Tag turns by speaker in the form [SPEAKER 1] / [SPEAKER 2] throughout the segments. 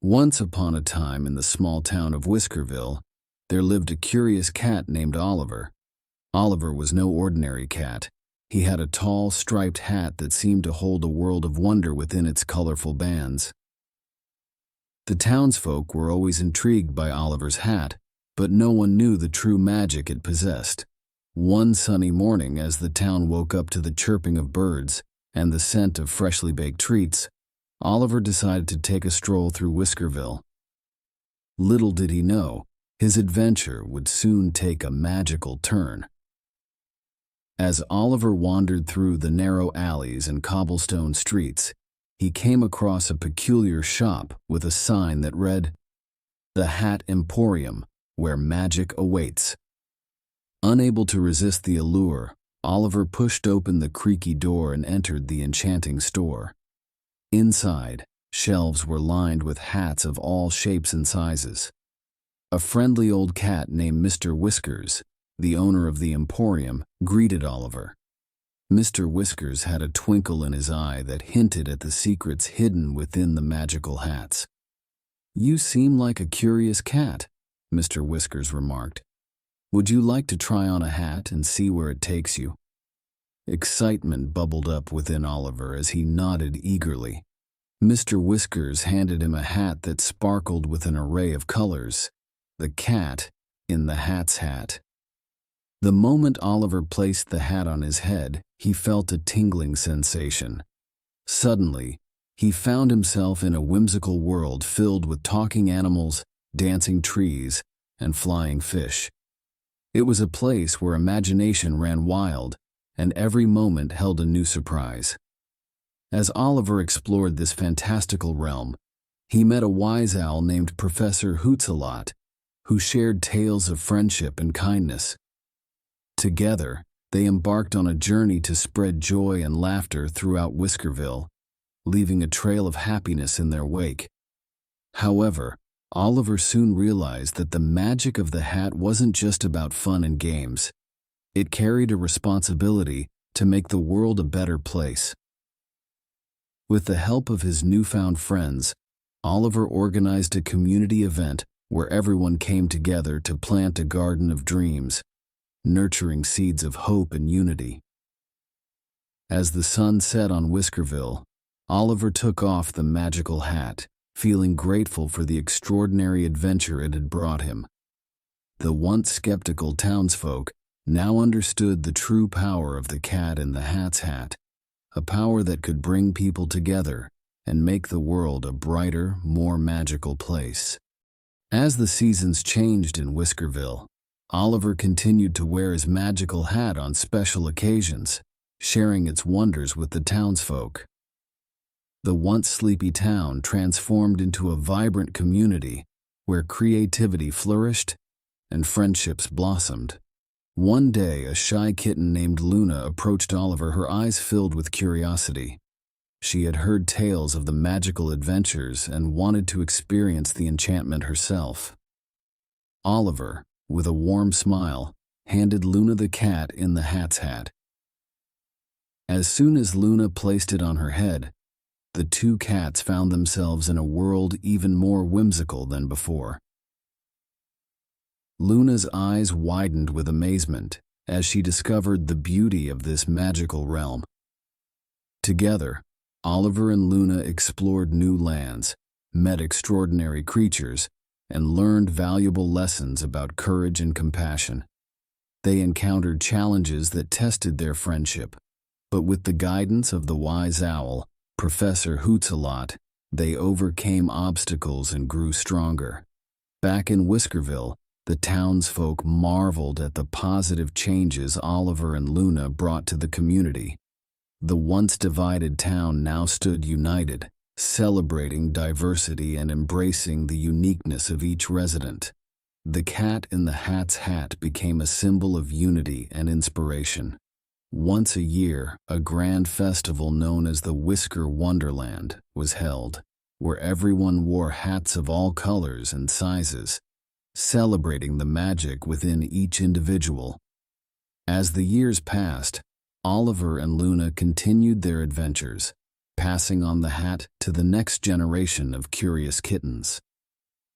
[SPEAKER 1] Once upon a time in the small town of Whiskerville, there lived a curious cat named Oliver. Oliver was no ordinary cat. He had a tall, striped hat that seemed to hold a world of wonder within its colorful bands. The townsfolk were always intrigued by Oliver's hat, but no one knew the true magic it possessed. One sunny morning, as the town woke up to the chirping of birds and the scent of freshly baked treats, Oliver decided to take a stroll through Whiskerville. Little did he know, his adventure would soon take a magical turn. As Oliver wandered through the narrow alleys and cobblestone streets, he came across a peculiar shop with a sign that read, "The Hat Emporium, where magic awaits." Unable to resist the allure, Oliver pushed open the creaky door and entered the enchanting store. Inside, shelves were lined with hats of all shapes and sizes. A friendly old cat named Mr. Whiskers, the owner of the emporium, greeted Oliver. Mr. Whiskers had a twinkle in his eye that hinted at the secrets hidden within the magical hats. "You seem like a curious cat," Mr. Whiskers remarked. "Would you like to try on a hat and see where it takes you?" Excitement bubbled up within Oliver as he nodded eagerly. Mr. Whiskers handed him a hat that sparkled with an array of colors, the cat in the hat's hat. The moment Oliver placed the hat on his head, he felt a tingling sensation. Suddenly, he found himself in a whimsical world filled with talking animals, dancing trees, and flying fish. It was a place where imagination ran wild, and every moment held a new surprise. As Oliver explored this fantastical realm, he met a wise owl named Professor Whimsical, who shared tales of friendship and kindness. Together, they embarked on a journey to spread joy and laughter throughout Whiskerville, leaving a trail of happiness in their wake. However, Oliver soon realized that the magic of the hat wasn't just about fun and games. It carried a responsibility to make the world a better place. With the help of his newfound friends, Oliver organized a community event where everyone came together to plant a garden of dreams, nurturing seeds of hope and unity. As the sun set on Whiskerville, Oliver took off the magical hat, feeling grateful for the extraordinary adventure it had brought him. The once skeptical townsfolk now understood the true power of the cat in the hat's hat, a power that could bring people together and make the world a brighter, more magical place. As the seasons changed in Whiskerville, Oliver continued to wear his magical hat on special occasions, sharing its wonders with the townsfolk. The once sleepy town transformed into a vibrant community where creativity flourished and friendships blossomed. One day, a shy kitten named Luna approached Oliver, her eyes filled with curiosity. She had heard tales of the magical adventures and wanted to experience the enchantment herself. Oliver, with a warm smile, handed Luna the cat in the hat's hat. As soon as Luna placed it on her head, the two cats found themselves in a world even more whimsical than before. Luna's eyes widened with amazement as she discovered the beauty of this magical realm. Together, Oliver and Luna explored new lands, met extraordinary creatures, and learned valuable lessons about courage and compassion. They encountered challenges that tested their friendship, but with the guidance of the wise owl, Professor Whimsical, they overcame obstacles and grew stronger. Back in Whiskerville, the townsfolk marveled at the positive changes Oliver and Luna brought to the community. The once divided town now stood united, celebrating diversity and embracing the uniqueness of each resident. The cat in the hat's hat became a symbol of unity and inspiration. Once a year, a grand festival known as the Whisker Wonderland was held, where everyone wore hats of all colors and sizes, celebrating the magic within each individual. As the years passed, Oliver and Luna continued their adventures, passing on the hat to the next generation of curious kittens.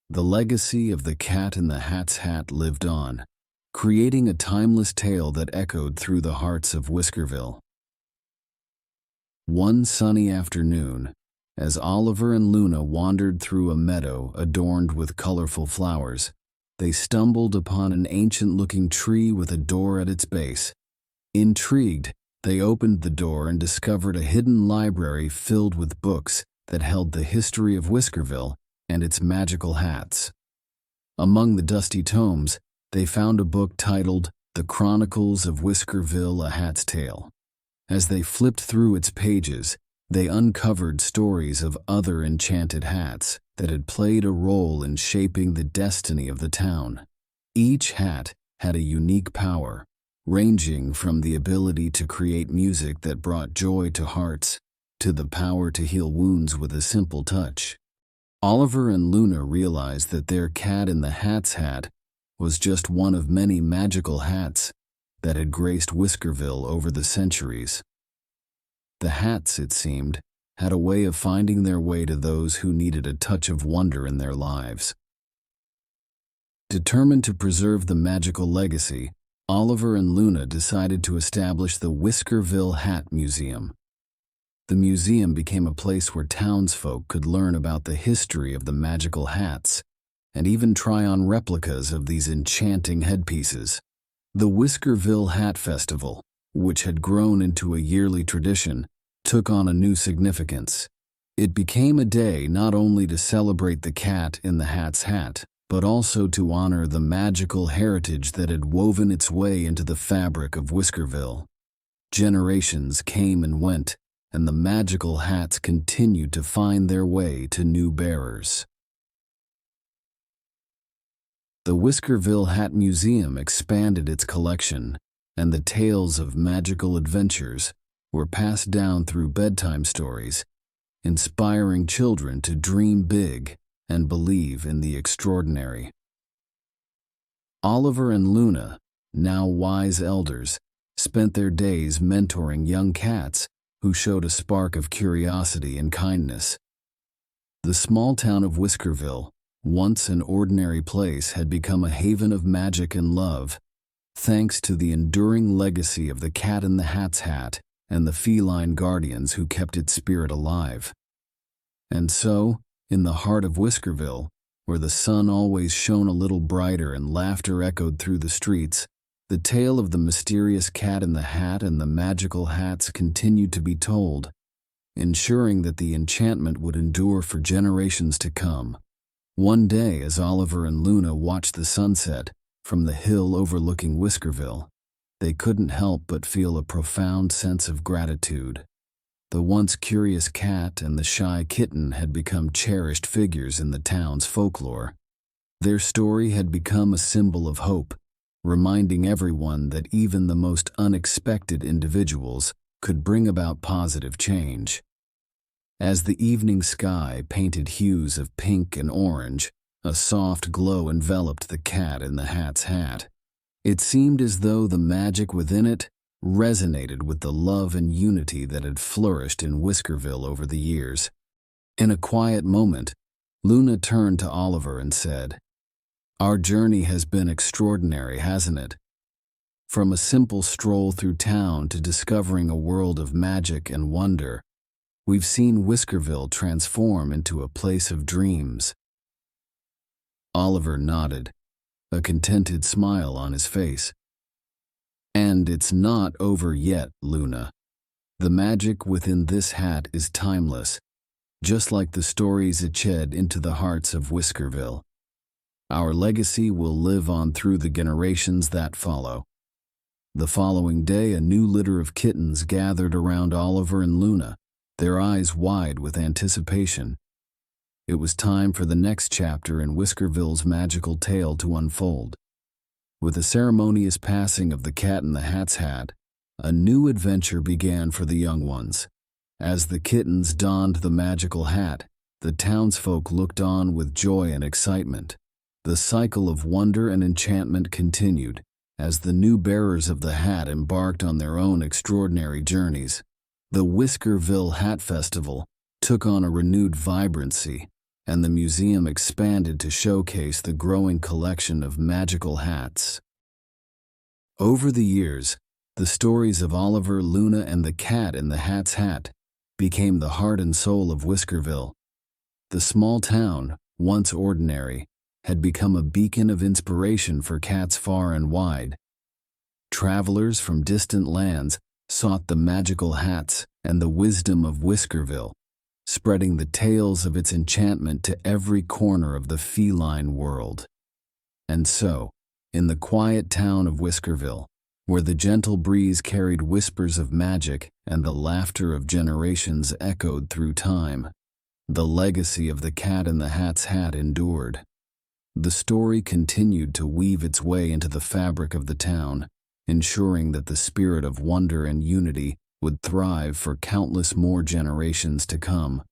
[SPEAKER 1] The legacy of the Cat in the Hat's hat lived on, creating a timeless tale that echoed through the hearts of Whiskerville. One sunny afternoon, as Oliver and Luna wandered through a meadow adorned with colorful flowers, they stumbled upon an ancient-looking tree with a door at its base. Intrigued, they opened the door and discovered a hidden library filled with books that held the history of Whiskerville and its magical hats. Among the dusty tomes, they found a book titled The Chronicles of Whiskerville: A Hat's Tale. As they flipped through its pages, they uncovered stories of other enchanted hats that had played a role in shaping the destiny of the town. Each hat had a unique power, ranging from the ability to create music that brought joy to hearts to the power to heal wounds with a simple touch. Oliver and Luna realized that their Cat in the Hat's hat was just one of many magical hats that had graced Whiskerville over the centuries. The hats, it seemed, had a way of finding their way to those who needed a touch of wonder in their lives. Determined to preserve the magical legacy, Oliver and Luna decided to establish the Whiskerville Hat Museum. The museum became a place where townsfolk could learn about the history of the magical hats and even try on replicas of these enchanting headpieces. The Whiskerville Hat Festival, which had grown into a yearly tradition, took on a new significance. It became a day not only to celebrate the Cat in the Hat's hat, but also to honor the magical heritage that had woven its way into the fabric of Whiskerville. Generations came and went, and the magical hats continued to find their way to new bearers. The Whiskerville Hat Museum expanded its collection, and the tales of magical adventures were passed down through bedtime stories, inspiring children to dream big and believe in the extraordinary. Oliver and Luna, now wise elders, spent their days mentoring young cats who showed a spark of curiosity and kindness. The small town of Whiskerville, once an ordinary place, had become a haven of magic and love, thanks to the enduring legacy of the Cat in the Hat's hat and the feline guardians who kept its spirit alive. And so, in the heart of Whiskerville, where the sun always shone a little brighter and laughter echoed through the streets, the tale of the mysterious Cat in the Hat and the magical hats continued to be told, ensuring that the enchantment would endure for generations to come. One day, as Oliver and Luna watched the sunset from the hill overlooking Whiskerville, they couldn't help but feel a profound sense of gratitude. The once curious cat and the shy kitten had become cherished figures in the town's folklore. Their story had become a symbol of hope, reminding everyone that even the most unexpected individuals could bring about positive change. As the evening sky painted hues of pink and orange, a soft glow enveloped the Cat in the Hat's hat. It seemed as though the magic within it resonated with the love and unity that had flourished in Whiskerville over the years. In a quiet moment, Luna turned to Oliver and said, "Our journey has been extraordinary, hasn't it? From a simple stroll through town to discovering a world of magic and wonder, we've seen Whiskerville transform into a place of dreams." Oliver nodded, a contented smile on his face. "And it's not over yet, Luna. The magic within this hat is timeless, just like the stories it shed into the hearts of Whiskerville. Our legacy will live on through the generations that follow." The following day, a new litter of kittens gathered around Oliver and Luna, their eyes wide with anticipation. It was time for the next chapter in Whiskerville's magical tale to unfold. With the ceremonious passing of the Cat in the Hat's hat, a new adventure began for the young ones. As the kittens donned the magical hat, the townsfolk looked on with joy and excitement. The cycle of wonder and enchantment continued as the new bearers of the hat embarked on their own extraordinary journeys. The Whiskerville Hat Festival took on a renewed vibrancy, and the museum expanded to showcase the growing collection of magical hats. Over the years, the stories of Oliver, Luna, and the Cat in the Hat's Hat became the heart and soul of Whiskerville. The small town, once ordinary, had become a beacon of inspiration for cats far and wide. Travelers from distant lands sought the magical hats and the wisdom of Whiskerville, spreading the tales of its enchantment to every corner of the feline world. And so, in the quiet town of Whiskerville, where the gentle breeze carried whispers of magic and the laughter of generations echoed through time, the legacy of the Cat in the Hat's Hat endured. The story continued to weave its way into the fabric of the town, ensuring that the spirit of wonder and unity would thrive for countless more generations to come.